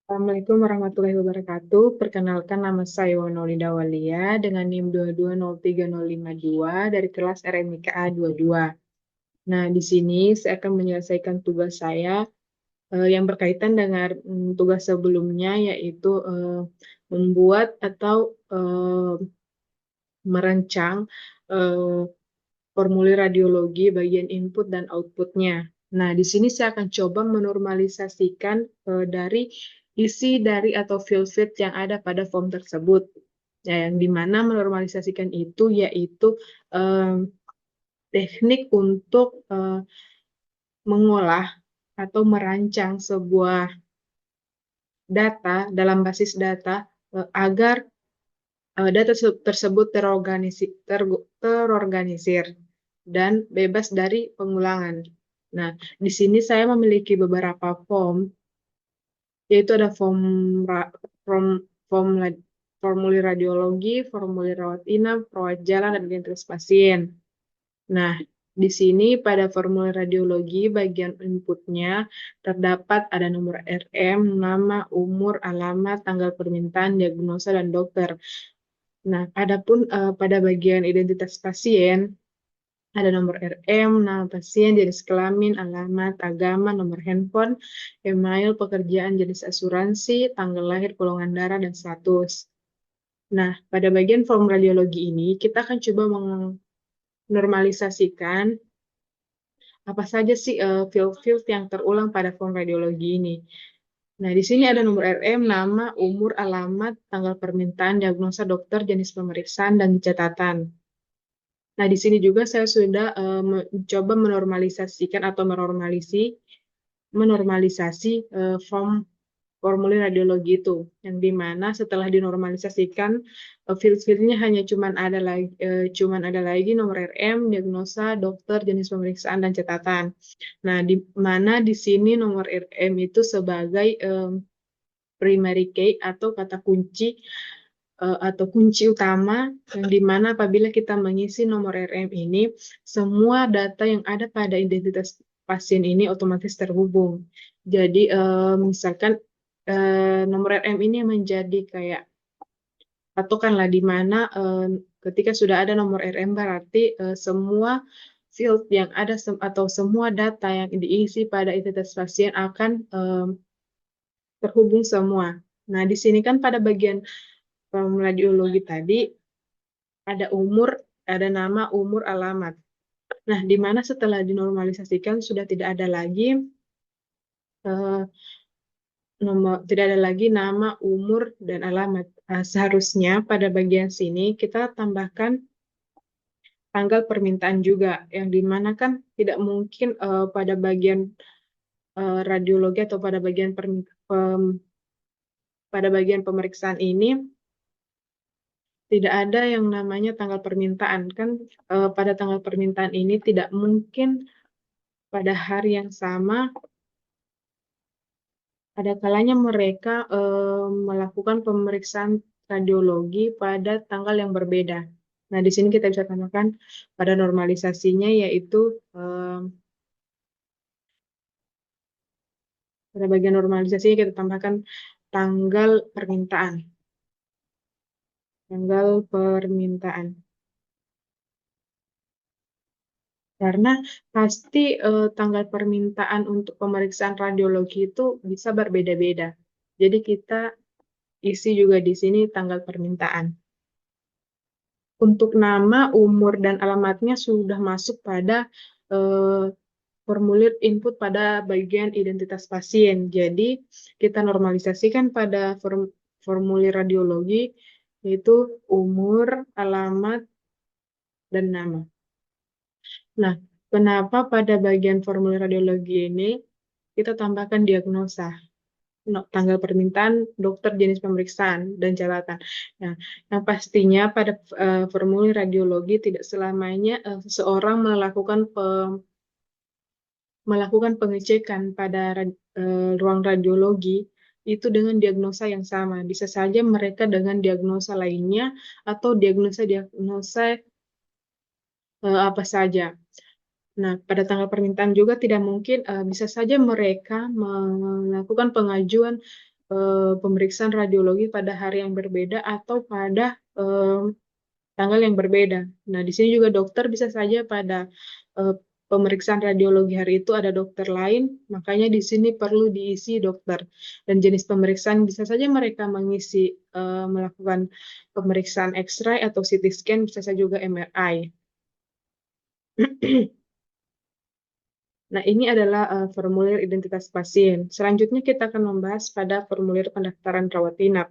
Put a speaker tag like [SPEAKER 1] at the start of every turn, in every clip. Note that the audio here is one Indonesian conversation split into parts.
[SPEAKER 1] Assalamualaikum warahmatullahi wabarakatuh. Perkenalkan nama saya Wanolida Walia dengan NIM 2203052 dari kelas RMIKA 22. Nah, di sini saya akan menyelesaikan tugas saya yang berkaitan dengan tugas sebelumnya, yaitu membuat atau merancang eh, formulir radiologi bagian input dan outputnya. Nah, di sini saya akan coba menormalisasikan dari isi dari atau field yang ada pada form tersebut. Ya, yang dimana menormalisasikan itu yaitu eh, teknik untuk mengolah atau merancang sebuah data dalam basis data agar data tersebut terorganisir dan bebas dari pengulangan. Nah, di sini saya memiliki beberapa form, yaitu ada form, form formulir radiologi, formulir rawat inap, rawat jalan, dan identitas pasien. Nah, di sini pada formulir radiologi bagian inputnya terdapat ada nomor RM, nama, umur, alamat, tanggal permintaan, diagnosa, dan dokter. Nah, adapun pada bagian identitas pasien, ada nomor RM, nama pasien, jenis kelamin, alamat, agama, nomor handphone, email, pekerjaan, jenis asuransi, tanggal lahir, golongan darah, dan status. Nah, pada bagian form radiologi ini, kita akan coba menormalisasikan apa saja sih field-field yang terulang pada form radiologi ini. Nah, di sini ada nomor RM, nama, umur, alamat, tanggal permintaan, diagnosa dokter, jenis pemeriksaan, dan catatan. Nah, di sini juga saya sudah mencoba menormalisasikan atau menormalisasi formulir radiologi itu, yang dimana setelah dinormalisasikan field-fieldnya hanya cuman ada lagi nomor RM, diagnosa, dokter, jenis pemeriksaan, dan catatan. Nah, di mana di sini nomor RM itu sebagai primary key atau kata kunci atau kunci utama, yang dimana apabila kita mengisi nomor RM ini, semua data yang ada pada identitas pasien ini otomatis terhubung. Jadi misalkan nomor RM ini menjadi kayak patokan lah, di mana ketika sudah ada nomor RM berarti semua field yang ada atau semua data yang diisi pada identitas pasien akan terhubung semua. Nah, di sini kan pada bagian radiologi tadi ada umur, ada nama, umur, alamat. Nah, di mana setelah dinormalisasikan sudah tidak ada lagi tidak ada lagi nama, umur, dan alamat. Seharusnya pada bagian sini kita tambahkan tanggal permintaan juga, yang dimana kan tidak mungkin pada bagian radiologi atau pada bagian pemeriksaan ini tidak ada yang namanya tanggal permintaan. Kan pada tanggal permintaan ini tidak mungkin pada hari yang sama ada kalanya mereka melakukan pemeriksaan radiologi pada tanggal yang berbeda. Nah, di sini kita bisa tambahkan pada normalisasinya, yaitu pada bagian normalisasinya kita tambahkan tanggal permintaan. Tanggal permintaan. Karena pasti tanggal permintaan untuk pemeriksaan radiologi itu bisa berbeda-beda. Jadi kita isi juga di sini tanggal permintaan. Untuk nama, umur, dan alamatnya sudah masuk pada eh, formulir input pada bagian identitas pasien. Jadi kita normalisasikan pada formulir radiologi, yaitu umur, alamat, dan nama. Nah, kenapa pada bagian formulir radiologi ini kita tambahkan diagnosa, tanggal permintaan, dokter, jenis pemeriksaan, dan catatan. Nah, yang pastinya pada formulir radiologi tidak selamanya seseorang melakukan pengecekan pada ruang radiologi itu dengan diagnosa yang sama. Bisa saja mereka dengan diagnosa lainnya atau diagnosa apa saja. Nah, pada tanggal permintaan juga tidak mungkin bisa saja mereka melakukan pengajuan pemeriksaan radiologi pada hari yang berbeda atau pada tanggal yang berbeda. Nah, di sini juga dokter bisa saja pada eh, pemeriksaan radiologi hari itu ada dokter lain, makanya di sini perlu diisi dokter. Dan jenis pemeriksaan bisa saja mereka mengisi melakukan pemeriksaan X-ray atau CT scan, bisa saja juga MRI. Nah, ini adalah formulir identitas pasien. Selanjutnya kita akan membahas pada formulir pendaftaran rawat inap.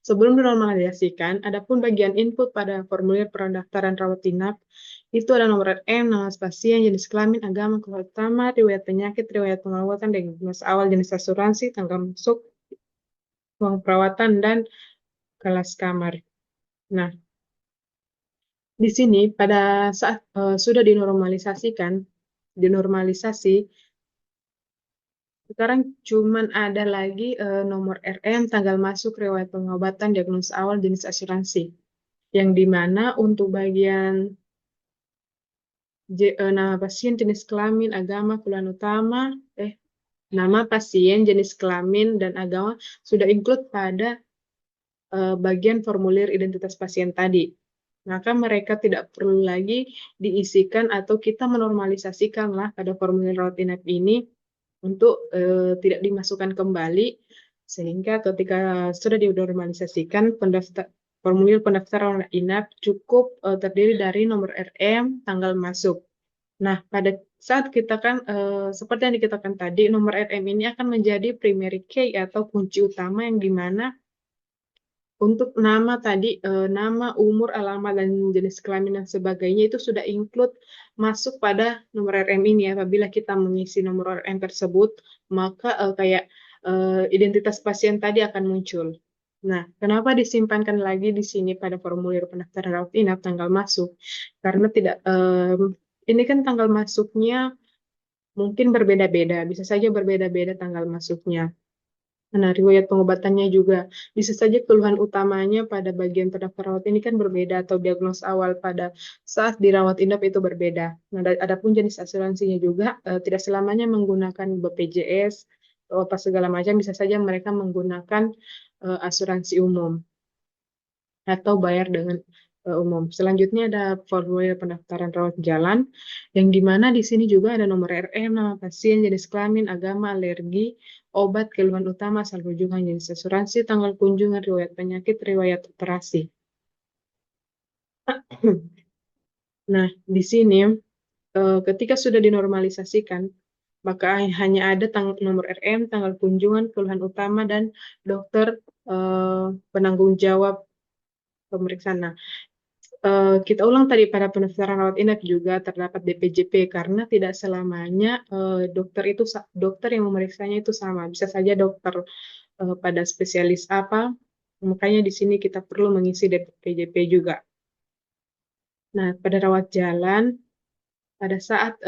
[SPEAKER 1] Sebelum dinormalisasikan, adapun bagian input pada formulir pendaftaran rawat inap itu ada nomor RM, nama pasien, jenis kelamin, agama, keluarga utama, riwayat penyakit, riwayat pengobatan, diagnosis awal, jenis asuransi, tanggal masuk, uang perawatan, dan kelas kamar. Nah, di sini pada saat sudah dinormalisasi, sekarang cuman ada lagi nomor RM, tanggal masuk, riwayat pengobatan, diagnosis awal, jenis asuransi. Yang dimana untuk bagian nama pasien, jenis kelamin, agama, keluhan utama, nama pasien, jenis kelamin, dan agama sudah include pada bagian formulir identitas pasien tadi. Maka mereka tidak perlu lagi diisikan atau kita menormalisasikanlah pada formulir rawat inap ini untuk tidak dimasukkan kembali, sehingga ketika sudah dinormalisasikan formulir pendaftaran rawat inap cukup terdiri dari nomor RM, tanggal masuk. Nah, pada saat kita kan, seperti yang dikatakan tadi, nomor RM ini akan menjadi primary key atau kunci utama yang dimana untuk nama tadi, nama, umur, alamat, dan jenis kelamin dan sebagainya itu sudah include masuk pada nomor RM ini. Apabila kita mengisi nomor RM tersebut, maka kayak identitas pasien tadi akan muncul. Nah, kenapa disimpankan lagi di sini pada formulir pendaftaran rawat inap tanggal masuk? Karena tidak, ini kan tanggal masuknya mungkin berbeda-beda, bisa saja berbeda-beda tanggal masuknya. Nah, riwayat pengobatannya juga bisa saja keluhan utamanya pada bagian pendaftar rawat ini kan berbeda atau diagnos awal pada saat dirawat inap itu berbeda. Nah, adapun jenis asuransinya juga tidak selamanya menggunakan BPJS atau apa segala macam, bisa saja mereka menggunakan asuransi umum atau bayar dengan umum. Selanjutnya ada formulir pendaftaran rawat jalan, yang dimana di sini juga ada nomor RM, nama pasien, jenis kelamin, agama, alergi, obat, keluhan utama, asal rujukan, jenis asuransi, tanggal kunjungan, riwayat penyakit, riwayat operasi. Nah, di sini ketika sudah dinormalisasikan, maka hanya ada nomor RM, tanggal kunjungan, keluhan utama, dan dokter penanggung jawab pemeriksaan. Nah, kita ulang tadi pada pendaftaran rawat inap juga terdapat DPJP karena tidak selamanya dokter yang memeriksanya itu sama. Bisa saja dokter pada spesialis apa, makanya di sini kita perlu mengisi DPJP juga. Nah, pada rawat jalan, pada saat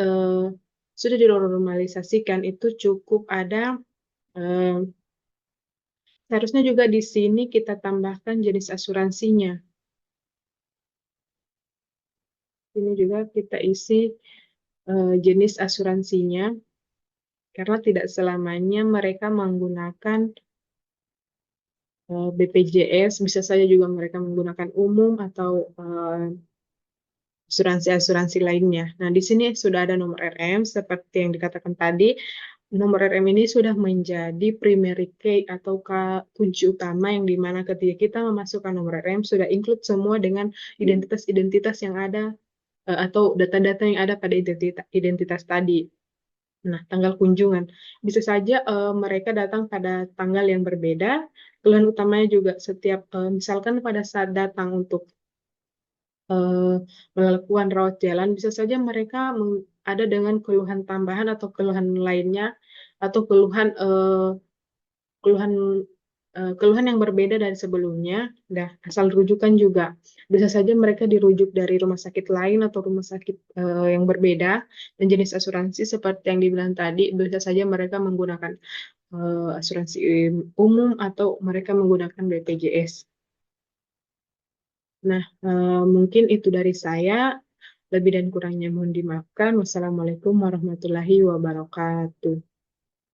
[SPEAKER 1] sudah dinormalisasikan itu cukup ada, seharusnya juga di sini kita tambahkan jenis asuransinya. Ini juga kita isi jenis asuransinya, karena tidak selamanya mereka menggunakan BPJS, bisa saja juga mereka menggunakan umum atau asuransi-asuransi lainnya. Nah, di sini sudah ada nomor RM, seperti yang dikatakan tadi, nomor RM ini sudah menjadi primary key atau kunci utama yang dimana ketika kita memasukkan nomor RM sudah include semua dengan identitas-identitas yang ada atau data-data yang ada pada identitas tadi. Nah, tanggal kunjungan. Bisa saja mereka datang pada tanggal yang berbeda. Keluhan utamanya juga setiap, misalkan pada saat datang untuk melakukan rawat jalan, bisa saja mereka ada dengan keluhan tambahan atau keluhan lainnya, atau keluhan keluhan yang berbeda dari sebelumnya. Nah, asal rujukan juga. Bisa saja mereka dirujuk dari rumah sakit lain atau rumah sakit yang berbeda, dan jenis asuransi seperti yang dibilang tadi, bisa saja mereka menggunakan asuransi umum atau mereka menggunakan BPJS. Nah, mungkin itu dari saya. Lebih dan kurangnya mohon dimaafkan. Wassalamualaikum warahmatullahi wabarakatuh.